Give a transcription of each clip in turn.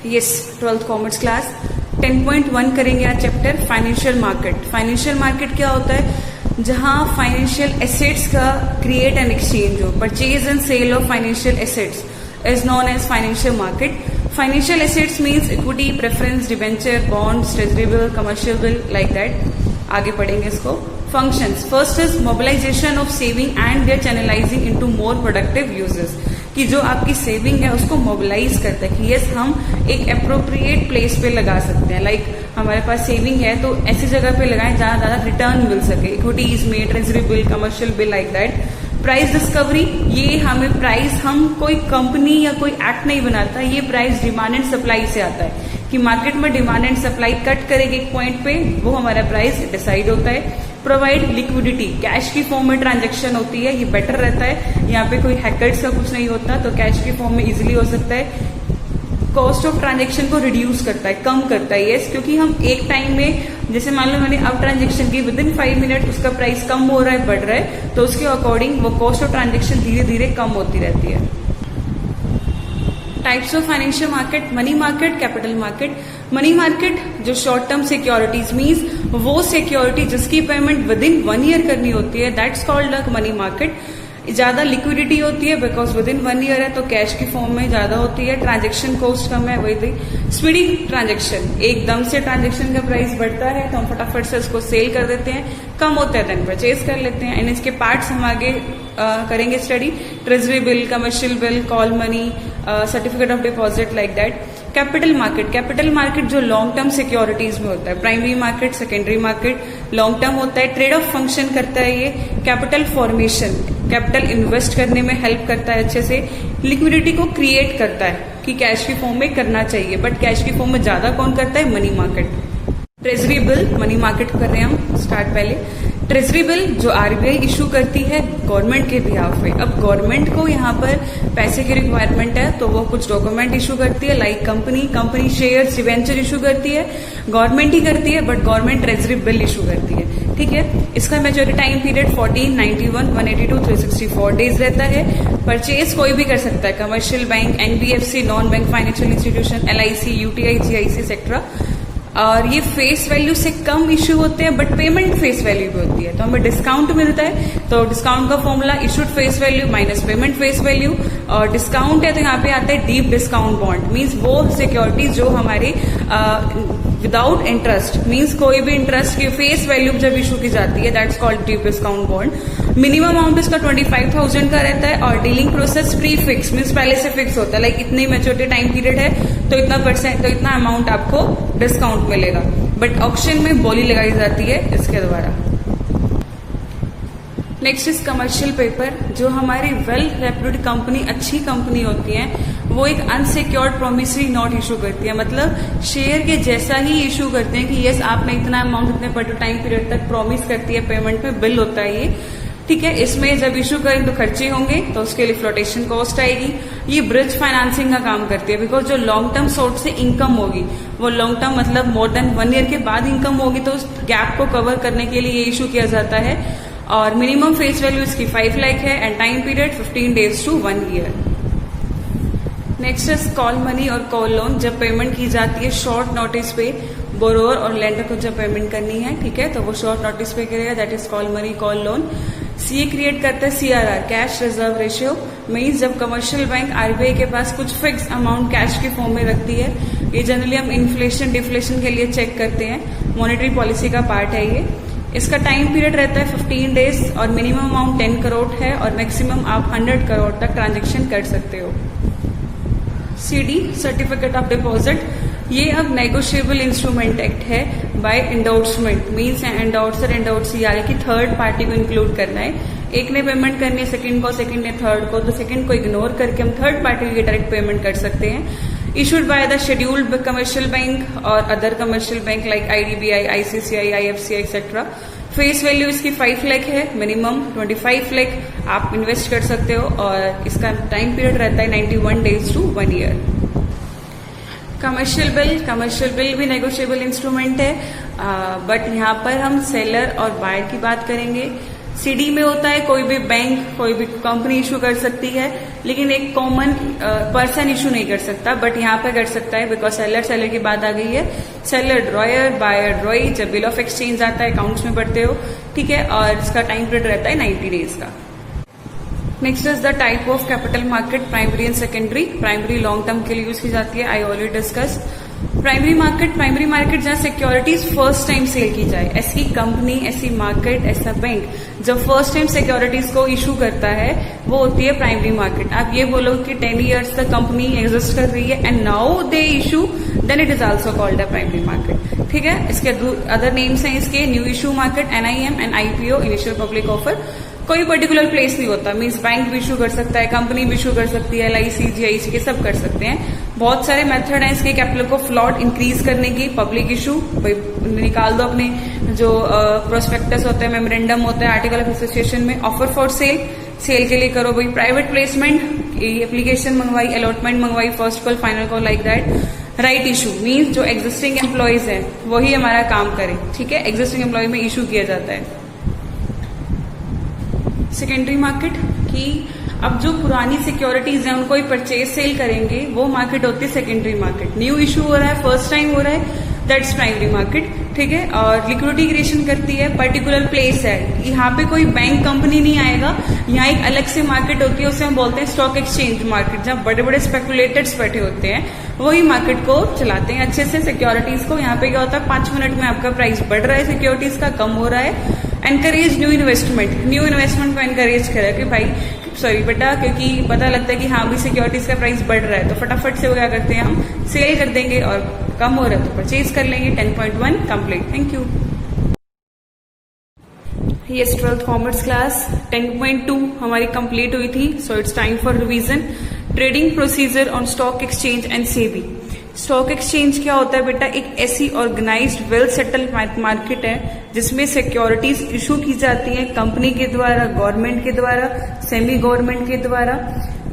Yes, 12th commerce class 10.1 करेंगे आज chapter financial market. Financial market क्या होता है? जहां फाइनेंशियल एसेट्स का क्रिएट एंड एक्सचेंज हो, purchase and sale of financial assets is known as financial market. Financial assets means equity, preference, debenture, bonds, treasury bill, commercial bill, like that. आगे पढ़ेंगे इसको। Functions, first is mobilization of saving and their channelizing into more productive uses, कि जो आपकी saving है उसको mobilise करता है कि यस हम एक अप्रोप्रिएट प्लेस पे लगा सकते हैं। लाइक हमारे पास सेविंग है तो ऐसी जगह पे लगाएं जहां ज्यादा रिटर्न मिल सके, इक्विटीज में, treasury bill, commercial bill, like that. Price discovery, ये हमें प्राइस, हम कोई कंपनी या कोई एक्ट नहीं बनाता, ये प्राइस डिमांड एंड सप्लाई से आता है कि मार्केट में डिमांड एंड सप्लाई कट करेगी एक पॉइंट पे, वो हमारा प्राइस डिसाइड होता है। प्रोवाइड लिक्विडिटी, कैश की फॉर्म में ट्रांजैक्शन होती है, ये बेटर रहता है, यहाँ पे कोई हैकर्स का कुछ नहीं होता, तो कैश की फॉर्म में इजीली हो सकता है। कॉस्ट ऑफ ट्रांजैक्शन को रिड्यूस करता है, कम करता है, यस, क्योंकि हम एक टाइम में, जैसे मान लो मैंने अब ट्रांजैक्शन की, विद इन 5 मिनट उसका प्राइस कम हो रहा है, बढ़ रहा है, तो उसके अकॉर्डिंग वो कॉस्ट ऑफ ट्रांजैक्शन धीरे धीरे कम होती रहती है। Types of financial market, money market, capital market. Money market जो शॉर्ट टर्म सिक्योरिटीज मीन्स वो सिक्योरिटी जिसकी पेमेंट विद इन 1 ईयर करनी होती है, दैट्स कॉल्ड मनी मार्केट। ज्यादा लिक्विडिटी होती है बिकॉज विद इन 1 ईयर है तो कैश की फॉर्म में ज्यादा होती है, ट्रांजेक्शन कॉस्ट कम है, वही थी। स्पीडी ट्रांजेक्शन, एकदम से ट्रांजेक्शन का प्राइस बढ़ता है तो हम फटाफट से उसको सेल कर देते हैं, कम होता है देन परचेज कर लेते हैं। एंड इसके पार्ट्स हम आगे करेंगे study. Treasury bill, commercial bill, call money, certificate of deposit, like that. Capital market, capital market जो लॉन्ग टर्म सिक्योरिटीज में होता है। Primary market, secondary market long term होता है, ट्रेड ऑफ फंक्शन करता है ये। कैपिटल फॉर्मेशन, कैपिटल इन्वेस्ट करने में हेल्प करता है अच्छे से। लिक्विडिटी को क्रिएट करता है कि कैश की फॉर्म में करना चाहिए, बट कैश की फॉर्म में ज्यादा कौन करता है? Money market. Treasury bill, money market कर रहे हैं हम स्टार्ट पहले। ट्रेजरी बिल जो आरबीआई इशू करती है गवर्नमेंट के बिहाफ पे। अब गवर्नमेंट को यहाँ पर पैसे की रिक्वायरमेंट है तो वो कुछ डॉक्यूमेंट इशू करती है, like company shares, debenture issue करती है, गवर्नमेंट ही करती है, but government treasury bill issue करती है, ठीक है। इसका मेच्योरिटी टाइम पीरियड 14, 91, 182, 364 डेज रहता है। परचेज कोई भी कर सकता है, commercial bank, NBFC, non bank financial institution, LIC, UTI, GIC sector. और ये फेस वैल्यू से कम इश्यू होते हैं बट पेमेंट फेस वैल्यू भी होती है, तो हमें डिस्काउंट मिलता है। तो डिस्काउंट का formula issued face value minus payment face value, और डिस्काउंट है तो यहाँ पे आता है डीप डिस्काउंट बॉन्ड, मीन्स वो सिक्योरिटीज जो हमारे विदाउट इंटरेस्ट, मीन्स कोई भी इंटरेस्ट की फेस वैल्यू जब इशू की जाती है, that's called deep discount bond. Minimum amount इसका 25,000 का रहता है और dealing process pre fix, means पहले से फिक्स होता है, लाइक इतनी मैच्योरिटी टाइम पीरियड है तो इतना परसेंट, तो इतना अमाउंट आपको डिस्काउंट मिलेगा। बट ऑक्शन में बोली लगाई जाती है इसके द्वारा। नेक्स्ट इज कमर्शियल पेपर, जो हमारी वेल रेप्यूटेड कंपनी, अच्छी कंपनी होती है, वो एक अनसिक्योर्ड प्रोमिसरी नोट इशू करती है, मतलब शेयर के जैसा ही इशू करते हैं कि यस आपने इतना अमाउंट इतने पर्टिकुलर टाइम पीरियड तक प्रॉमिस करती है, पेमेंट में बिल होता है ये, ठीक है। इसमें जब इशू करें तो खर्चे होंगे तो उसके लिए फ्लोटेशन कॉस्ट आएगी। ये ब्रिज फाइनेंसिंग का काम करती है बिकॉज जो लॉन्ग टर्म सोर्स से इनकम होगी, वो लॉन्ग टर्म मतलब मोर देन 1 ईयर के बाद इनकम होगी, तो उस गैप को कवर करने के लिए ये इशू किया जाता है। और मिनिमम फेस वैल्यू इसकी 5 लाख है and time period 15 days to 1 year. Next is call money और कॉल लोन, जब पेमेंट की जाती है शॉर्ट नोटिस पे, बोरोवर और लेंडर को जब पेमेंट करनी है, ठीक है, तो वो शॉर्ट नोटिस पे करेगा, that is call money, call loan. CA create करता है CRR, cash reserve ratio, means जब कमर्शियल बैंक आरबीआई के पास कुछ फिक्स अमाउंट कैश की फॉर्म में रखती है, ये जनरली हम इन्फ्लेशन डिफ्लेशन के लिए चेक करते हैं, मॉनेटरी पॉलिसी का पार्ट है ये। इसका टाइम पीरियड रहता है 15 डेज और मिनिमम अमाउंट 10 करोड़ है और मैक्सिमम आप 100 करोड़ तक ट्रांजेक्शन कर सकते हो। सीडी, सर्टिफिकेट ऑफ डिपॉजिट, ये अब नेगोशिएबल इंस्ट्रूमेंट एक्ट है by endorsement, means endorser endorsee यानी कि थर्ड पार्टी को इंक्लूड करना है। एक ने पेमेंट करनी है सेकंड को, सेकंड ने थर्ड को, तो सेकंड को इग्नोर करके हम थर्ड पार्टी के डायरेक्ट पेमेंट कर सकते हैं। Issued by the scheduled commercial bank और other commercial bank like IDBI, ICCI, IFCI etcetera. Face value इसकी 5 लाख है, मिनिमम 25 लाख आप इन्वेस्ट कर सकते हो और इसका टाइम पीरियड रहता है 91 days to 1 year. Commercial bill भी नेगोशिएबल इंस्ट्रूमेंट है, बट यहाँ पर हम सेलर और बायर की बात करेंगे। सीडी में होता है कोई भी बैंक, कोई भी कंपनी इशू कर सकती है, लेकिन एक कॉमन पर्सन इशू नहीं कर सकता, बट यहाँ पे कर सकता है बिकॉज सेलर की बात आ गई है। सेलर ड्रॉयर, बायर ड्रॉई, जब बिल ऑफ एक्सचेंज आता है अकाउंट्स में पढ़ते हो, ठीक है, और इसका टाइम पीरियड रहता है 90 डेज का। Next is the type of capital market, primary and secondary. Primary long term के लिए यूज की जाती है, I already discuss. Primary market जहां सिक्योरिटीज फर्स्ट टाइम सेल की जाए, ऐसी कंपनी, ऐसी मार्केट, ऐसा बैंक जब फर्स्ट टाइम सिक्योरिटीज को इशू करता है वो होती है प्राइमरी मार्केट। आप ये बोलो कि 10 years तक कंपनी एग्जिस्ट कर रही है and now they issue, then it is also called a primary market, ठीक है। इसके अदर नेम्स हैं इसके, new issue market, NIM and IPO, initial public offer. कोई पर्टिकुलर प्लेस नहीं होता, मीन्स बैंक भी इशू कर सकता है, कंपनी भी इशू कर सकती है, LIC, GIC के सब कर सकते हैं। बहुत सारे मेथड हैं इसके कैपिटल को फ्लॉट इंक्रीज करने की। पब्लिक इशू, भाई निकाल दो अपने जो प्रोस्पेक्टस होते हैं, मेमोरेंडम होता है, आर्टिकल ऑफ एसोसिएशन में। ऑफर फॉर सेल के लिए करो भाई। प्राइवेट प्लेसमेंट, एप्लीकेशन मंगवाई, अलॉटमेंट मंगवाई, first call, final call, like that. Right issue means जो एग्जिस्टिंग एम्प्लॉयज है वही हमारा काम करे, ठीक है, एग्जिस्टिंग एम्प्लॉय में इशू किया जाता है। सेकेंडरी मार्केट की अब जो पुरानी सिक्योरिटीज हैं उनको ही परचेज सेल करेंगे, वो मार्केट होती है सेकेंडरी मार्केट। न्यू इशू हो रहा है, फर्स्ट टाइम हो रहा है, दैट्स प्राइमरी मार्केट, ठीक है। और लिक्विडिटी क्रिएशन करती है, पर्टिकुलर प्लेस है, यहाँ पे कोई बैंक कंपनी नहीं आएगा, यहाँ एक अलग से मार्केट होती है, उसे हम बोलते हैं स्टॉक एक्सचेंज मार्केट, जहाँ बड़े बड़े स्पेकुलेटर्स बैठे होते हैं वही मार्केट को चलाते हैं अच्छे से सिक्योरिटीज को। यहाँ पे क्या होता है, 5 मिनट में आपका प्राइस बढ़ रहा है सिक्योरिटीज का, कम हो रहा है। एनकरेज न्यू इन्वेस्टमेंट को एनकरेज करें कि भाई सॉरी बेटा, क्योंकि पता लगता है कि हाँ भी सिक्योरिटीज का प्राइस बढ़ रहा है तो फटाफट से वो क्या करते हैं, हम सेल कर देंगे, और कम हो रहा है तो परचेज कर लेंगे। 10.1 complete, thank you. Yes, 12th commerce class 10.2 हमारी कंप्लीट हुई थी, so it's time for revision. Trading procedure on stock exchange and SEBI. Stock exchange क्या होता है बेटा, एक ऐसी ऑर्गेनाइज्ड वेल सेटल्ड मार्केट है जिसमें सिक्योरिटीज इशू की जाती हैं कंपनी के द्वारा, गवर्नमेंट के द्वारा, सेमी गवर्नमेंट के द्वारा,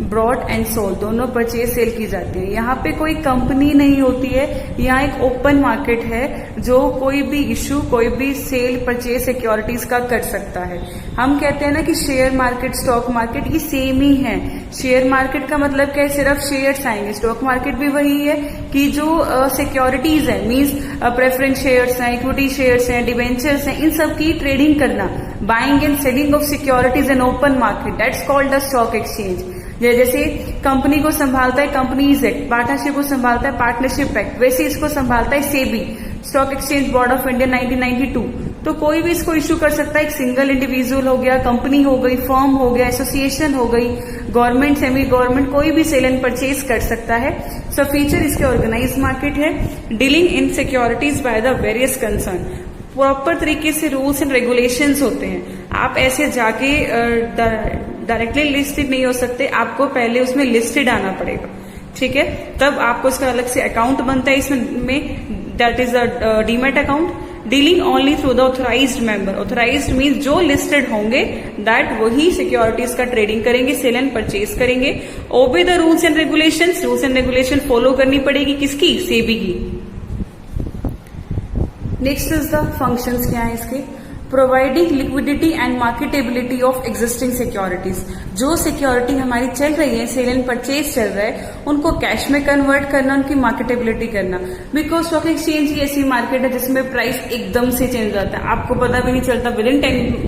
ब्रॉड एंड सोल्ड दोनों परचेज सेल की जाती है। यहाँ पे कोई कंपनी नहीं होती है, यहाँ एक ओपन मार्केट है जो कोई भी इशू, कोई भी सेल परचेज सिक्योरिटीज का कर सकता है। हम कहते हैं ना कि शेयर मार्केट, स्टॉक मार्केट ये सेम ही है। शेयर मार्केट का मतलब क्या है, सिर्फ शेयर्स आएंगे। स्टॉक मार्केट भी वही है कि जो सिक्योरिटीज है, मीन्स प्रेफरेंस शेयर्स हैं, इक्विटी शेयर्स हैं, डिवेंचर्स हैं, इन सब की ट्रेडिंग करना, buying and selling of securities in open market, that's called the stock exchange. जैसे कंपनी को संभालता है कंपनीज एक्ट, पार्टनरशिप को संभालता है पार्टनरशिप एक्ट, वैसे इसको संभालता है SEBI, stock exchange board of India 1992। तो कोई भी इसको इशू कर सकता है, एक सिंगल इंडिविजुअल हो गया, कंपनी हो गई, फर्म हो गया, एसोसिएशन हो गई, गवर्नमेंट, सेमी गवर्नमेंट, कोई भी सेल एंड परचेज कर सकता है। सो फीचर इसके ऑर्गेनाइज मार्केट है, dealing in securities by the various concern, proper तरीके से रूल्स एंड रेगुलेशंस होते हैं। आप ऐसे जाके डायरेक्टली लिस्टेड नहीं हो सकते, आपको पहले उसमें लिस्टेड आना पड़ेगा, ठीक है, तब आपको इसका अलग से अकाउंट बनता है इसमें, that is a demat account. Dealing only through the authorised member, authorised means जो लिस्टेड होंगे दैट वही सिक्योरिटीज का ट्रेडिंग करेंगे, सेल एंड परचेज करेंगे। Obey the rules and regulations, rules and regulation follow करनी पड़ेगी, किसकी, सेबी की। नेक्स्ट इज द फंक्शंस, क्या है इसके, providing liquidity and marketability of existing securities. जो सिक्योरिटी हमारी चल रही है, सेल एंड परचेज चल रहा है, उनको कैश में कन्वर्ट करना, उनकी मार्केटेबिलिटी करना। बिकॉज स्टॉक एक्सचेंज ही ऐसी मार्केट है जिसमें प्राइस एकदम से चेंज होता है, आपको पता भी नहीं चलता, विद इन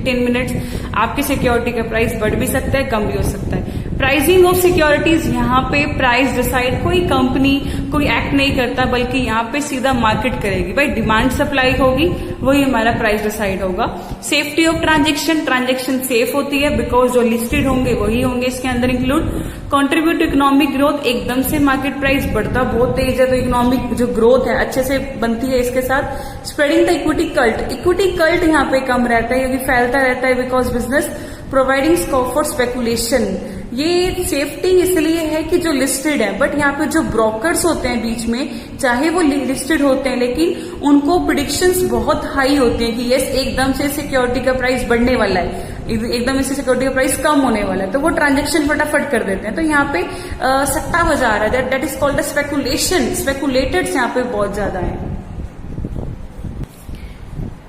10 मिनट्स आपकी सिक्योरिटी का प्राइस बढ़ भी सकता है, कम भी हो सकता है। प्राइसिंग ऑफ सिक्योरिटीज, यहाँ पे प्राइस डिसाइड कोई कंपनी, कोई एक्ट नहीं करता, बल्कि यहाँ पे सीधा मार्केट करेगी। भाई डिमांड सप्लाई होगी, वही हमारा प्राइस डिसाइड होगा। सेफ्टी ऑफ ट्रांजेक्शन सेफ होती है बिकॉज जो लिस्टेड होंगे वही होंगे इसके अंदर include. Contribute to economic growth, एकदम से मार्केट प्राइस बढ़ता बहुत तेज है तो इकोनॉमिक जो ग्रोथ है अच्छे से बनती है इसके साथ। स्प्रेडिंग द इक्विटी कल्ट यहाँ पे कम रहता है क्योंकि फैलता रहता है because business. Providing scope for speculation, ये सेफ्टी इसलिए है कि जो लिस्टेड है, बट यहाँ पे जो ब्रोकर्स होते हैं बीच में, चाहे वो लिस्टेड होते हैं लेकिन उनको प्रिडिक्शंस बहुत हाई होती हैं कि यस एकदम से सिक्योरिटी का प्राइस बढ़ने वाला है, एकदम से सिक्योरिटी का प्राइस कम होने वाला है, तो वो ट्रांजेक्शन फटाफट कर देते हैं। तो यहाँ पे सट्टा बाजार है, that is called the speculation. Speculators यहाँ पे बहुत ज्यादा है।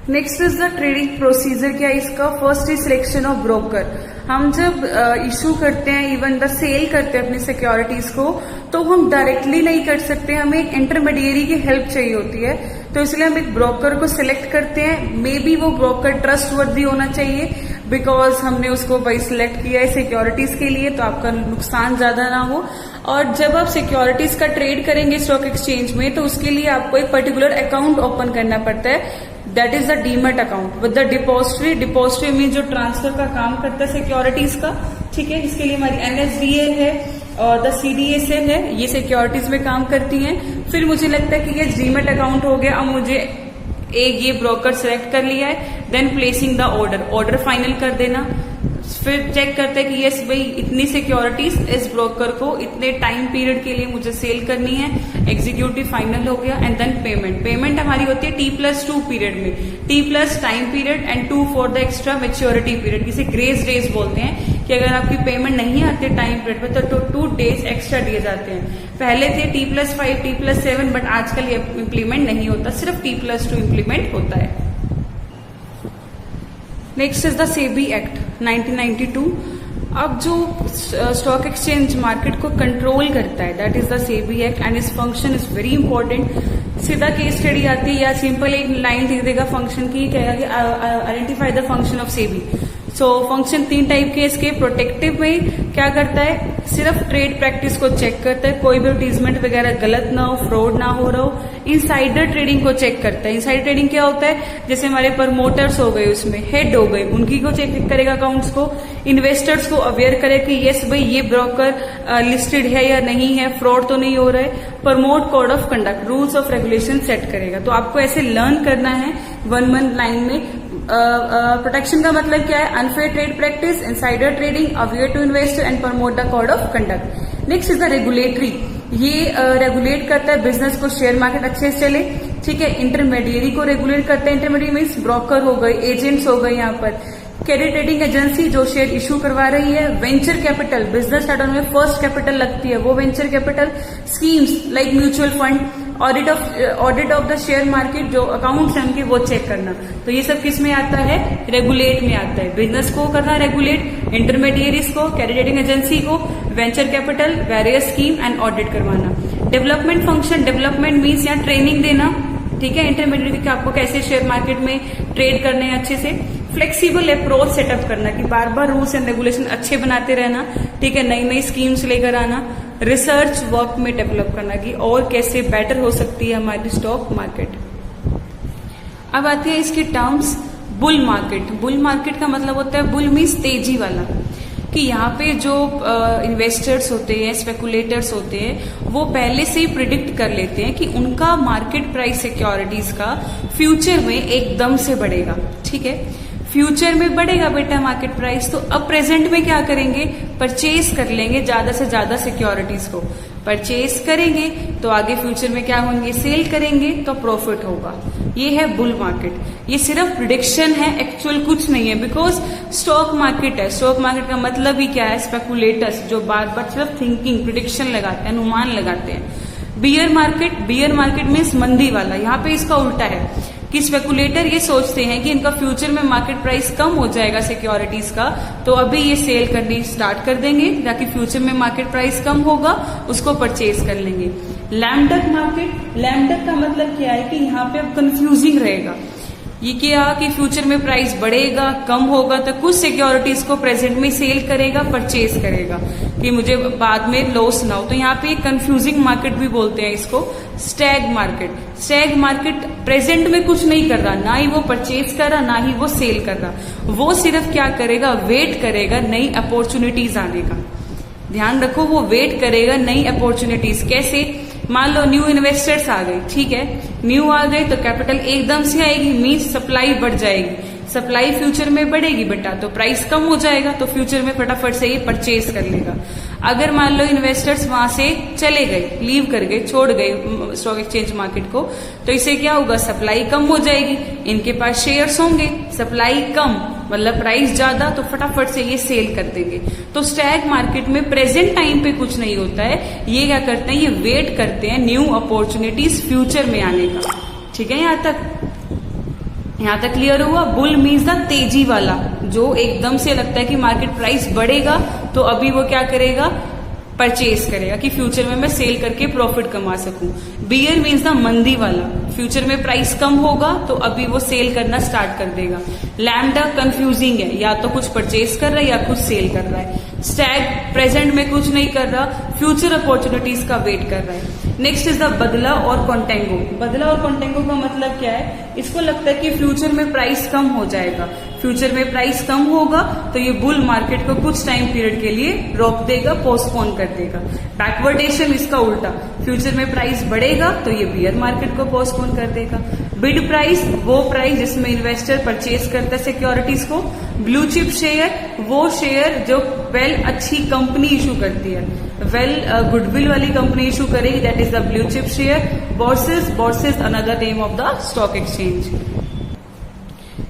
Next is the trading procedure. क्या इसका? First is selection of broker. हम जब इशू करते हैं, इवन द सेल करते हैं अपनी सिक्योरिटीज को, तो हम डायरेक्टली नहीं कर सकते, हमें एक इंटरमीडिएरी की हेल्प चाहिए होती है। तो इसलिए हम एक ब्रोकर को सिलेक्ट करते हैं। मे बी वो ब्रोकर ट्रस्टवर्दी होना चाहिए, बिकॉज हमने उसको भाई सिलेक्ट किया है सिक्योरिटीज के लिए, तो आपका नुकसान ज्यादा ना हो। और जब आप सिक्योरिटीज का ट्रेड करेंगे स्टॉक एक्सचेंज में, तो उसके लिए आपको एक पर्टिकुलर अकाउंट ओपन करना पड़ता है, that is the demat account with the depository. Depository में जो ट्रांसफर का काम करता है सिक्योरिटीज का, ठीक है। इसके लिए हमारी NSDL है और द CDSL है, ये सिक्योरिटीज में काम करती हैं। फिर मुझे लगता है कि ये डीमैट अकाउंट हो गया। अब मुझे एक ये ब्रोकर सिलेक्ट कर लिया है, then placing the order final कर देना। फिर चेक करते हैं कि यस भाई इतनी सिक्योरिटीज इस ब्रोकर को इतने टाइम पीरियड के लिए मुझे सेल करनी है, एग्जीक्यूटिव फाइनल हो गया। एंड देन पेमेंट हमारी होती है T+2 पीरियड में, T+ time period and 2 for the extra maturity period, जिसे ग्रेस डेज बोलते हैं। कि अगर आपकी पेमेंट नहीं आती टाइम पीरियड पे तो 2 डेज एक्स्ट्रा दिए जाते हैं। पहले थे T+5, T+7, बट आजकल ये इम्प्लीमेंट नहीं होता, सिर्फ T+2 इम्प्लीमेंट होता है। Next is the SEBI act 1992। अब जो स्टॉक एक्सचेंज मार्केट को कंट्रोल करता है, that is the SEBI act, and इस फंक्शन इज वेरी इंपॉर्टेंट। सीधा केस स्टडी आती है या सिंपल एक लाइन लिख देगा फंक्शन की, कहेगा कि identify the function of SEBI. So function 3 type के इसके। प्रोटेक्टिव में क्या करता है, सिर्फ ट्रेड प्रैक्टिस को चेक करता है, कोई भी एडवर्टीजमेंट वगैरह गलत ना हो, फ्रॉड ना हो रहा हो। इनसाइडर ट्रेडिंग को चेक करता है। इनसाइडर ट्रेडिंग क्या होता है, जैसे हमारे प्रमोटर्स हो गए, उसमें हेड हो गए, उनकी को चेक करेगा अकाउंट्स को। इन्वेस्टर्स को अवेयर करे कि यस भाई ये ब्रोकर लिस्टेड है या नहीं है, फ्रॉड तो नहीं हो रहा है। Promote code of conduct, rules of regulation set करेगा। तो आपको ऐसे लर्न करना है 1 मंथ लाइन में। प्रोटेक्शन का मतलब क्या है, unfair trade practice, insider trading, aware to investor and promote the code of conduct. Next is the regulatory. ये रेगुलेट करता है बिजनेस को, शेयर मार्केट अच्छे से चले, ठीक है। इंटरमीडिएरी को रेगुलेट करता है। इंटरमीडिएरी मीन्स ब्रोकर हो गए, एजेंट्स हो गए यहाँ पर। क्रेडिट रेटिंग एजेंसी जो शेयर इशू करवा रही है। वेंचर कैपिटल, बिजनेस स्टार्ट होने में फर्स्ट कैपिटल लगती है, वो venture capital. Schemes like mutual fund. Audit of the share market, जो अकाउंट्स हैं उनके वो चेक करना। तो ये सब किस में आता है, रेगुलेट में आता है। बिजनेस को करना रेगुलेट, इंटरमीडिएरीज को, क्रेडिट रेटिंग एजेंसी को, venture capital, various scheme and audit करवाना। डेवलपमेंट फंक्शन, डेवलपमेंट मीन्स यहाँ ट्रेनिंग देना, ठीक है। इंटरमीडिएट कि आपको कैसे शेयर मार्केट में ट्रेड करने हैं अच्छे से। फ्लेक्सिबल अप्रोच सेटअप करना कि बार बार रूल्स एंड रेगुलेशन अच्छे बनाते रहना, ठीक है। नई नई स्कीम्स लेकर आना। रिसर्च वर्क में डेवलप करना कि और कैसे बेटर हो सकती है हमारी स्टॉक मार्केट। अब आती है इसकी terms. Bull market. Bull market का मतलब होता है, बुल मीन्स तेजी वाला, कि यहाँ पे जो इन्वेस्टर्स होते हैं, स्पेकुलेटर्स होते हैं, वो पहले से ही प्रिडिक्ट कर लेते हैं कि उनका मार्केट प्राइस सिक्योरिटीज का फ्यूचर में एकदम से बढ़ेगा, ठीक है। फ्यूचर में बढ़ेगा बेटा मार्केट प्राइस, तो अब प्रेजेंट में क्या करेंगे, परचेज कर लेंगे ज्यादा से ज्यादा सिक्योरिटीज को। परचेज करेंगे तो आगे फ्यूचर में क्या होंगे, सेल करेंगे तो प्रॉफिट होगा। ये है बुल मार्केट। ये सिर्फ प्रिडिक्शन है, एक्चुअल कुछ नहीं है, बिकॉज स्टॉक मार्केट है। स्टॉक मार्केट का मतलब ही क्या है, स्पेकुलेटर्स जो बार बार सिर्फ थिंकिंग, प्रिडिक्शन लगाते हैं, अनुमान लगाते हैं। Beer market, beer market means मंदी वाला। यहाँ पे इसका उल्टा है कि स्पेकुलेटर ये सोचते हैं कि इनका फ्यूचर में मार्केट प्राइस कम हो जाएगा सिक्योरिटीज का, तो अभी ये सेल करनी स्टार्ट कर देंगे ताकि फ्यूचर में मार्केट प्राइस कम होगा, उसको परचेज कर लेंगे। लैमडक मार्केट, लैमडक का मतलब क्या है कि यहाँ पे अब कंफ्यूजिंग रहेगा। ये क्या कि फ्यूचर में प्राइस बढ़ेगा, कम होगा, तो कुछ सिक्योरिटीज को प्रेजेंट में सेल करेगा, परचेज करेगा कि मुझे बाद में लॉस ना हो। तो यहाँ पे कंफ्यूजिंग मार्केट भी बोलते हैं इसको। Stag market, Stag market present में कुछ नहीं कर रहा, ना ही वो परचेज कर रहा, ना ही वो सेल कर रहा। वो सिर्फ क्या करेगा, वेट करेगा नई अपॉर्चुनिटीज आने का। ध्यान रखो, वो वेट करेगा नई अपॉर्चुनिटीज। कैसे, मान लो न्यू इन्वेस्टर्स आ गए, ठीक है, न्यू आ गए तो कैपिटल एकदम से आएगी, मीन्स सप्लाई बढ़ जाएगी। सप्लाई फ्यूचर में बढ़ेगी बेटा तो प्राइस कम हो जाएगा, तो फ्यूचर में फटाफट से ये परचेज कर लेगा। अगर मान लो इन्वेस्टर्स वहां से चले गए, लीव कर गए, छोड़ गए स्टॉक एक्सचेंज मार्केट को, तो इससे क्या होगा, सप्लाई कम हो जाएगी, इनके पास शेयर्स होंगे, सप्लाई कम मतलब प्राइस ज्यादा, तो फटाफट से ये सेल कर देंगे। तो स्टॉक मार्केट में प्रेजेंट टाइम पे कुछ नहीं होता है, ये क्या करते हैं, ये वेट करते हैं न्यू अपॉर्चुनिटीज फ्यूचर में आने का। ठीक है, यहाँ तक यहां तक क्लियर हुआ? बुल मीन्स द तेजी वाला, जो एकदम से लगता है कि मार्केट प्राइस बढ़ेगा तो अभी वो क्या करेगा, परचेज करेगा कि फ्यूचर में मैं सेल करके प्रॉफिट कमा सकूं। बियर मीन्स द मंदी वाला, फ्यूचर में प्राइस कम होगा तो अभी वो सेल करना स्टार्ट कर देगा। लैम्डा कंफ्यूजिंग है, या तो कुछ परचेज कर रहा है या कुछ सेल कर रहा है। स्टैग प्रेजेंट में कुछ नहीं कर रहा, फ्यूचर अपॉर्चुनिटीज का वेट कर रहा है। नेक्स्ट इज द बदला और कॉन्टेंगो। बदला और कॉन्टेंगो का मतलब क्या है, इसको लगता है कि फ्यूचर में प्राइस कम हो जाएगा, फ्यूचर में प्राइस कम होगा तो ये बुल मार्केट को कुछ टाइम पीरियड के लिए रोक देगा, पोस्टपोन कर देगा। बैकवर्डेशन इसका उल्टा, फ्यूचर में प्राइस बढ़ेगा तो ये बियर मार्केट को पोस्टपोन कर देगा। बिड प्राइस, वो प्राइस जिसमें इन्वेस्टर परचेज करता है सिक्योरिटीज को। ब्लू चिप शेयर, वो शेयर जो वेल अच्छी कंपनी इशू करती है, वेल गुडविल वाली कंपनी इशू करेगी, that is the blue chip share. बोर्सेस, बोर्सेस another name of the stock exchange.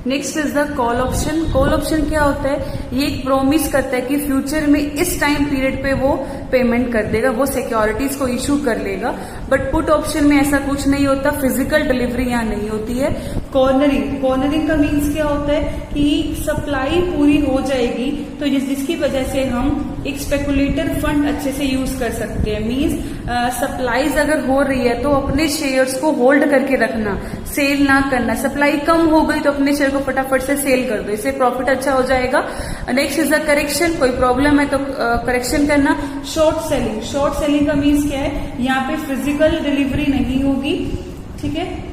Next is the call option. Call option क्या होता है, ये एक प्रोमिस करता है कि फ्यूचर में इस टाइम पीरियड पे वो पेमेंट कर देगा, वो सिक्योरिटीज को इशू कर लेगा। बट पुट ऑप्शन में ऐसा कुछ नहीं होता, फिजिकल डिलीवरी यहाँ नहीं होती है। कॉर्नरिंग, कॉर्नरिंग का मीन्स क्या होता है कि सप्लाई पूरी हो जाएगी तो जिसकी वजह से हम एक स्पेकुलेटर फंड अच्छे से यूज कर सकते हैं। मीन्स सप्लाईज अगर हो रही है तो अपने शेयर्स को होल्ड करके रखना, सेल ना करना। सप्लाई कम हो गई तो अपने शेयर को फटाफट से सेल कर दो, इससे प्रॉफिट अच्छा हो जाएगा। नेक्स्ट इज द करेक्शन, कोई प्रॉब्लम है तो करेक्शन करना। शॉर्ट सेलिंग, शॉर्ट सेलिंग का मीन्स क्या है, यहाँ पे फिजिकल डिलीवरी नहीं होगी, ठीक है,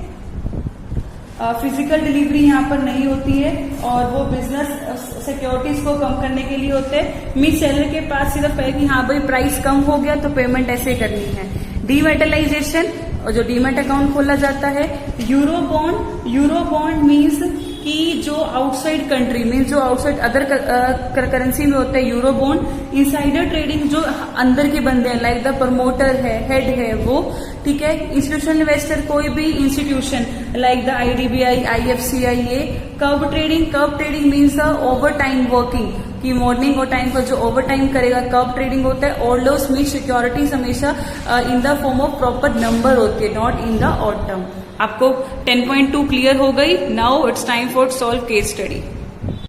फिजिकल डिलीवरी यहाँ पर नहीं होती है और वो बिजनेस सिक्योरिटीज को कम करने के लिए होते हैं। मीन्स सेलर के पास सिर्फ है कि हाँ भाई प्राइस कम हो गया तो पेमेंट ऐसे करनी है। डीमेटलाइजेशन, और जो डीमेट अकाउंट खोला जाता है। Euro bond, euro bond means कि जो आउटसाइड कंट्री मीन्स जो आउटसाइड अदर करेंसी में होता है यूरो बॉन्ड। इनसाइडर ट्रेडिंग, जो अंदर के बंदे हैं लाइक द प्रमोटर है, हेड है वो, ठीक है। इंस्टीट्यूशनल इन्वेस्टर, कोई भी institution like the IDBI, IFCI. ये kerb trading, kerb trading means the overtime working, कि मॉर्निंग और टाइम पर जो ओवर टाइम करेगा कर्व ट्रेडिंग होता है। ऑर्डर्स में सिक्योरिटीज हमेशा in the form of proper number होती है, not in the odd term. आपको 10.2 क्लियर हो गई। Now it's time for solve case study.